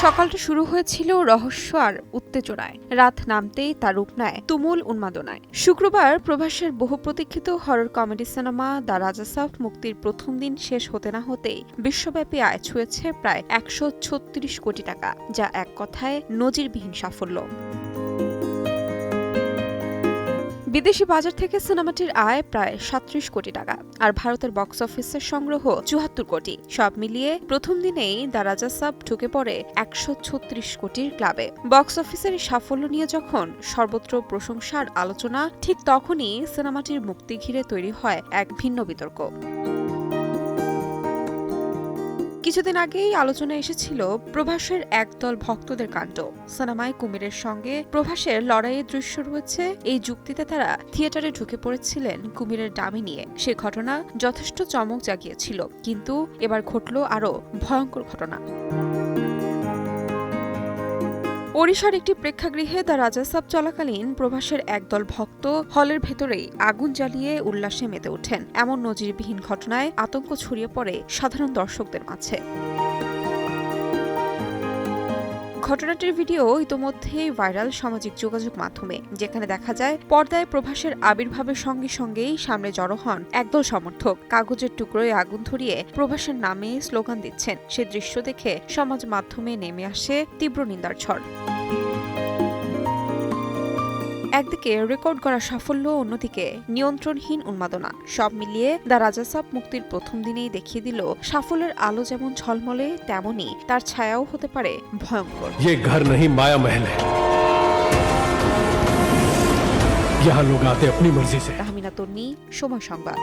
সকালটা শুরু হয়েছিল রহস্য আর উত্তেজনায়। রাত নামতেই তার রূপ নেয় তুমুল উন্মাদনায়। শুক্রবার প্রভাসের বহু প্রতীক্ষিত হরর কমেডি সিনেমা দ্য রাজাসাব মুক্তির প্রথম দিন শেষ হতে না হতেই বিশ্বব্যাপী আয় ছুঁয়েছে প্রায় ১৩৬ কোটি টাকা, যা এক কথায় নজিরবিহীন সাফল্য। বিদেশি বাজার থেকে সিনেমাটির আয় প্রায় ৩৭ কোটি টাকা, আর ভারতের বক্স অফিসের সংগ্রহ ৭৪ কোটি। সব মিলিয়ে প্রথম দিনেই দ্য রাজাসাব ঢুকে পড়ে ১৩৬ কোটির ক্লাবে। বক্স অফিসের সাফল্য নিয়ে যখন সর্বত্র প্রশংসার আলোচনা, ঠিক তখনই সিনেমাটির মুক্তি ঘিরে তৈরি হয় এক ভিন্ন বিতর্ক। কিছুদিন আগেই আলোচনায় এসেছিল প্রভাসের একদল ভক্তদের কাণ্ড। সিনেমায় কুমিরের সঙ্গে প্রভাসের লড়াইয়ের দৃশ্য রয়েছে, এই যুক্তিতে তারা থিয়েটারে ঢুকে পড়েছিলেন কুমিরের ডামি নিয়ে। সে ঘটনা যথেষ্ট চমক জাগিয়েছিল, কিন্তু এবার ঘটল আরও ভয়ঙ্কর ঘটনা। ওড়িশার একটি প্রেক্ষাগৃহে দ্য রাজাসাব চলাকালীন প্রভাসের একদল ভক্ত হলের ভেতরেই আগুন জ্বালিয়ে উল্লাসে মেতে ওঠেন। এমন নজিরবিহীন ঘটনায় আতঙ্ক ছড়িয়ে পড়ে সাধারণ দর্শকদের মাঝে। ঘটনাটির ভিডিও ইতোমধ্যেই ভাইরাল সামাজিক যোগাযোগ মাধ্যমে, যেখানে দেখা যায় পর্দায় প্রভাসের আবির্ভাবের সঙ্গে সঙ্গেই সামনে জড়ো হন একদল সমর্থক। কাগজের টুকরোয় আগুন ধরিয়ে প্রভাসের নামে স্লোগান দিচ্ছেন। সে দৃশ্য দেখে সমাজ মাধ্যমে নেমে আসে তীব্র নিন্দার ঝড়। একদিকে রেকর্ড করা সাফল্য, অন্যদিকে নিয়ন্ত্রণহীন উন্মাদনা। সব মিলিয়ে দ্য রাজাসাব মুক্তির প্রথম দিনেই দেখিয়ে দিল সাফল্যের আলো যেমন ঝলমলে, তেমনই তার ছায়াও হতে পারে ভয়ঙ্কর। ये घर नहीं माया महल है, यहाँ लोग आते अपनी मर्जी से। তাহমিনা তন্নি, সময় সংবাদ।